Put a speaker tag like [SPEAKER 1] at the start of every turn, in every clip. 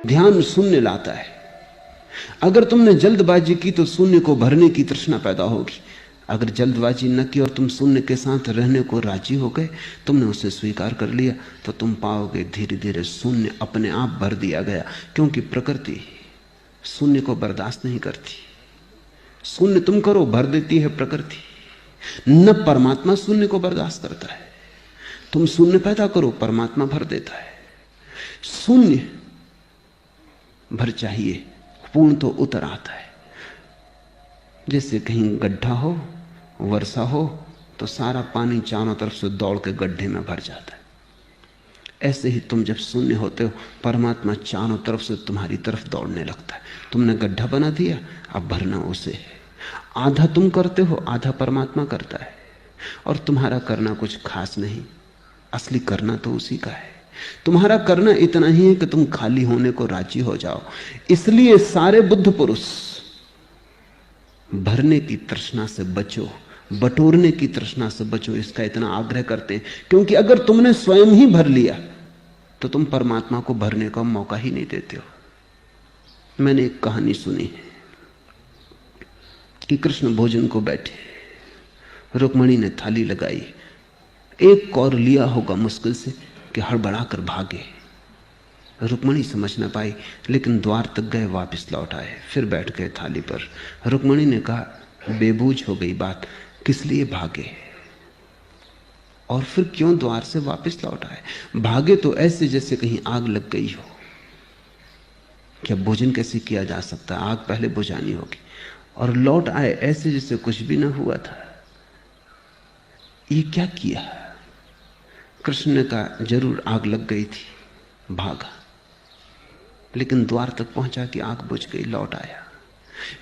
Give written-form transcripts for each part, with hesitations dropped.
[SPEAKER 1] ध्यान शून्य लाता है। अगर तुमने जल्दबाजी की तो शून्य को भरने की तृष्णा पैदा होगी। अगर जल्दबाजी न की और तुम शून्य के साथ रहने को राजी हो गए, तुमने उसे स्वीकार कर लिया, तो तुम पाओगे धीरे धीरे शून्य अपने आप भर दिया गया। क्योंकि प्रकृति शून्य को बर्दाश्त नहीं करती। शून्य तुम करो, भर देती है प्रकृति। न परमात्मा शून्य को बर्दाश्त करता है। तुम शून्य पैदा करो, परमात्मा भर देता है। शून्य भर चाहिए, पूर्ण तो उतर आता है। जैसे कहीं गड्ढा हो, वर्षा हो, तो सारा पानी चारों तरफ से दौड़ के गड्ढे में भर जाता है। ऐसे ही तुम जब शून्य होते हो, परमात्मा चारों तरफ से तुम्हारी तरफ दौड़ने लगता है। तुमने गड्ढा बना दिया, अब भरना उसे है। आधा तुम करते हो, आधा परमात्मा करता है। और तुम्हारा करना कुछ खास नहीं, असली करना तो उसी का है। तुम्हारा करना इतना ही है कि तुम खाली होने को राजी हो जाओ। इसलिए सारे बुद्ध पुरुष भरने की तृष्णा से बचो, बटोरने की तृष्णा से बचो, इसका इतना आग्रह करते हैं। क्योंकि अगर तुमने स्वयं ही भर लिया तो तुम परमात्मा को भरने का मौका ही नहीं देते हो। मैंने एक कहानी सुनी है कि कृष्ण भोजन को बैठे, रुक्मणी ने थाली लगाई, एक कौर लिया होगा मुश्किल से कि हड़बड़ा कर भागे। रुक्मणी समझ न पाई, लेकिन द्वार तक गए, वापस लौट आए, फिर बैठ गए थाली पर। रुक्मणी ने कहा, बेबूझ हो गई बात, किस लिए भागे और फिर क्यों द्वार से वापस लौट आए? भागे तो ऐसे जैसे कहीं आग लग गई हो। क्या भोजन कैसे किया जा सकता है? आग पहले बुझानी होगी। और लौट आए ऐसे जैसे कुछ भी ना हुआ था। ये क्या किया? कृष्ण ने कहा, जरूर आग लग गई थी, भागा, लेकिन द्वार तक पहुंचा कि आग बुझ गई, लौट आया।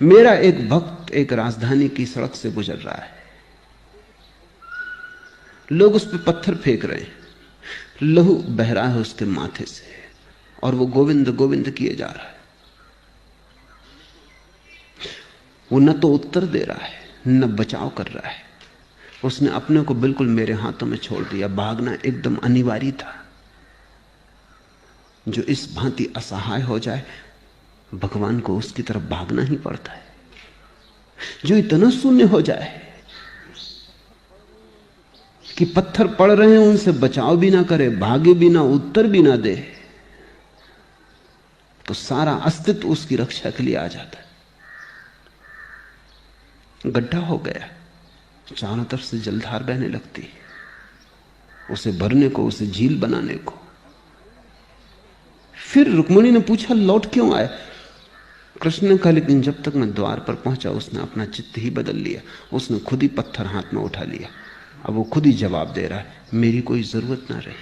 [SPEAKER 1] मेरा एक भक्त एक राजधानी की सड़क से गुजर रहा है, लोग उस पर पत्थर फेंक रहे हैं, लहू बह रहा है उसके माथे से, और वो गोविंद गोविंद किए जा रहा है। वो न तो उत्तर दे रहा है, न बचाव कर रहा है। उसने अपने को बिल्कुल मेरे हाथों में छोड़ दिया। भागना एकदम अनिवार्य था। जो इस भांति असहाय हो जाए, भगवान को उसकी तरफ भागना ही पड़ता है। जो इतना शून्य हो जाए कि पत्थर पड़ रहे हैं, उनसे बचाव भी ना करे, भागे भी ना, उत्तर भी ना दे, तो सारा अस्तित्व उसकी रक्षा के लिए आ जाता है। गड्ढा हो गया, चारों तरफ से जलधार बहने लगती है, उसे भरने को, उसे झील बनाने को। फिर रुक्मिणी ने पूछा, लौट क्यों आए? कृष्ण ने कहा, लेकिन जब तक मैं द्वार पर पहुंचा, उसने अपना चित्त ही बदल लिया। उसने खुद ही पत्थर हाथ में उठा लिया। अब वो खुद ही जवाब दे रहा है, मेरी कोई जरूरत ना रही।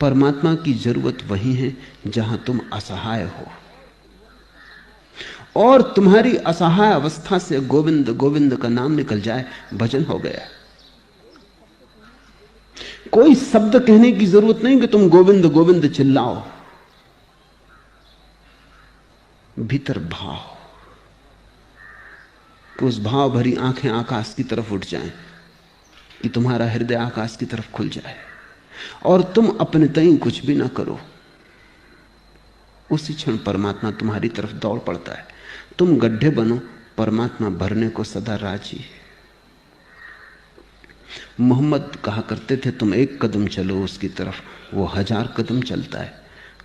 [SPEAKER 1] परमात्मा की जरूरत वही है जहां तुम असहाय हो, और तुम्हारी असहाय अवस्था से गोविंद गोविंद का नाम निकल जाए, भजन हो गया। कोई शब्द कहने की जरूरत नहीं कि तुम गोविंद गोविंद चिल्लाओ। भीतर भाव, कि उस भाव भरी आंखें आकाश की तरफ उठ जाएं, कि तुम्हारा हृदय आकाश की तरफ खुल जाए, और तुम अपने तई कुछ भी ना करो। उसी क्षण परमात्मा तुम्हारी तरफ दौड़ पड़ता है। तुम गड्ढे बनो, परमात्मा भरने को सदा राजी है। मोहम्मद कहा करते थे, तुम एक कदम चलो उसकी तरफ, वो 1000 कदम चलता है,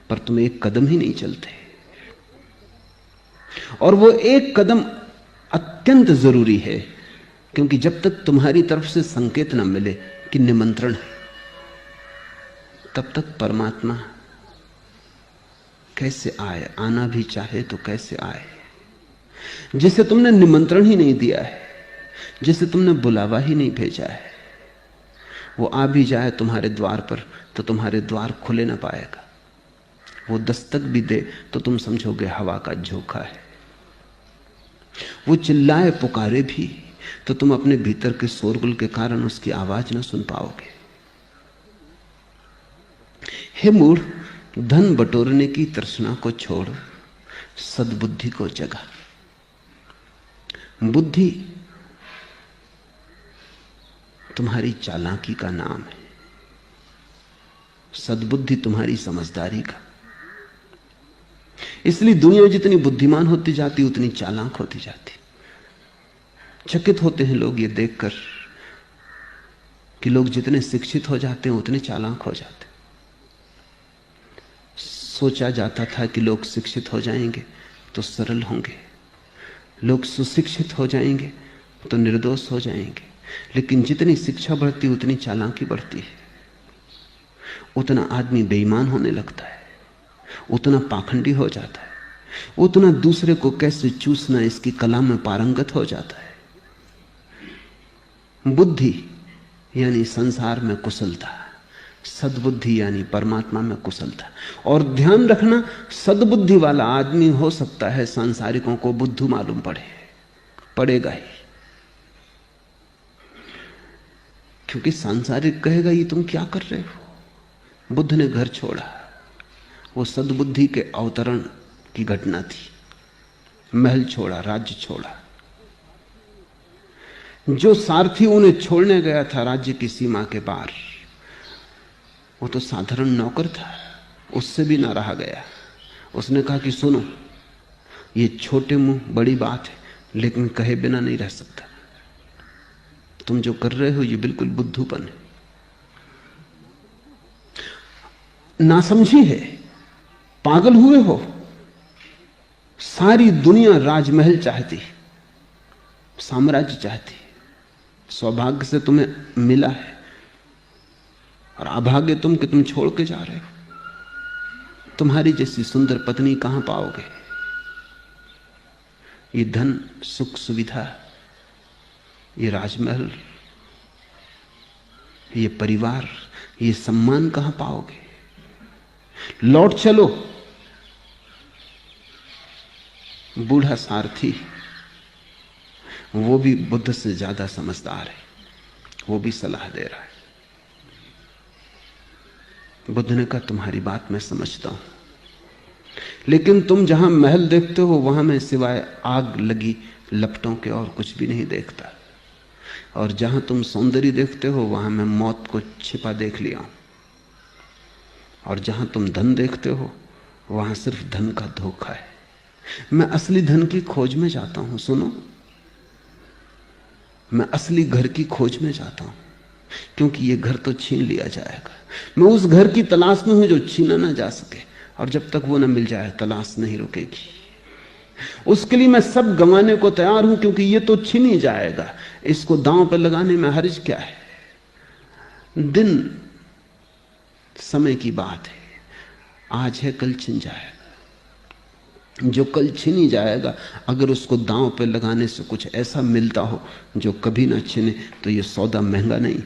[SPEAKER 1] पर तुम एक कदम ही नहीं चलते। और वो एक कदम अत्यंत जरूरी है, क्योंकि जब तक तुम्हारी तरफ से संकेत न मिले कि निमंत्रण है, तब तक परमात्मा कैसे आए? आना भी चाहे तो कैसे आए? जिसे तुमने निमंत्रण ही नहीं दिया है, जिसे तुमने बुलावा ही नहीं भेजा है, वो आ भी जाए तुम्हारे द्वार पर तो तुम्हारे द्वार खुले ना पाएगा। वो दस्तक भी दे तो तुम समझोगे हवा का झोंका है। वो चिल्लाए पुकारे भी तो तुम अपने भीतर के शोरगुल के कारण उसकी आवाज ना सुन पाओगे। हे मूढ़, धन बटोरने की तृष्णा को छोड़, सद्बुद्धि को जगा। बुद्धि तुम्हारी चालाकी का नाम है, सद्बुद्धि तुम्हारी समझदारी का। इसलिए दुनिया जितनी बुद्धिमान होती जाती उतनी चालाक होती जाती। चकित होते हैं लोग ये देखकर कि लोग जितने शिक्षित हो जाते हैं उतने चालाक हो जाते। सोचा जाता था कि लोग शिक्षित हो जाएंगे तो सरल होंगे, लोग सुशिक्षित हो जाएंगे तो निर्दोष हो जाएंगे, लेकिन जितनी शिक्षा बढ़ती उतनी चालाकी बढ़ती है। उतना आदमी बेईमान होने लगता है, उतना पाखंडी हो जाता है, उतना दूसरे को कैसे चूसना इसकी कला में पारंगत हो जाता है। बुद्धि यानी संसार में कुशलता, सद्बुद्धि यानी परमात्मा में कुशलता। और ध्यान रखना, सद्बुद्धि वाला आदमी हो सकता है सांसारिकों को बुद्धू मालूम पड़ेगा ही, क्योंकि सांसारिक कहेगा ये तुम क्या कर रहे हो। बुद्ध ने घर छोड़ा, वो सद्बुद्धि के अवतरण की घटना थी। महल छोड़ा, राज्य छोड़ा। जो सारथी उन्हें छोड़ने गया था राज्य की सीमा के पार, वो तो साधारण नौकर था, उससे भी ना रहा गया। उसने कहा कि सुनो, ये छोटे मुंह बड़ी बात है, लेकिन कहे बिना नहीं रह सकता। तुम जो कर रहे हो ये बिल्कुल बुद्धूपन है, नासमझी है, पागल हुए हो। सारी दुनिया राजमहल चाहती, साम्राज्य चाहती, सौभाग्य से तुम्हें मिला है, और अभाग्य तुम कि तुम छोड़ के जा रहे हो। तुम्हारी जैसी सुंदर पत्नी कहां पाओगे। ये धन, सुख, सुविधा, ये राजमहल, ये परिवार, ये सम्मान कहां पाओगे। लौट चलो। बूढ़ा सारथी, वो भी बुद्ध से ज्यादा समझदार है, वो भी सलाह दे रहा है। बुद्ध ने कहा तुम्हारी बात मैं समझता हूं, लेकिन तुम जहां महल देखते हो वहां मैं सिवाय आग लगी लपटों के और कुछ भी नहीं देखता, और जहां तुम सौंदर्य देखते हो वहां मैं मौत को छिपा देख लिया हूं, और जहां तुम धन देखते हो वहां सिर्फ धन का धोखा है। मैं असली धन की खोज में जाता हूं। सुनो, मैं असली घर की खोज में जाता हूं, क्योंकि ये घर तो छीन लिया जाएगा। मैं उस घर की तलाश में हूं जो छीना ना जा सके, और जब तक वो ना मिल जाए तलाश नहीं रुकेगी। उसके लिए मैं सब गंवाने को तैयार हूं, क्योंकि ये तो छीन ही जाएगा। इसको दांव पर लगाने में हर्ज क्या है। दिन समय की बात है, आज है कल छिन जाएगा। जो कल छिन ही जाएगा, अगर उसको दांव पे लगाने से कुछ ऐसा मिलता हो जो कभी ना छिने, तो ये सौदा महंगा नहीं।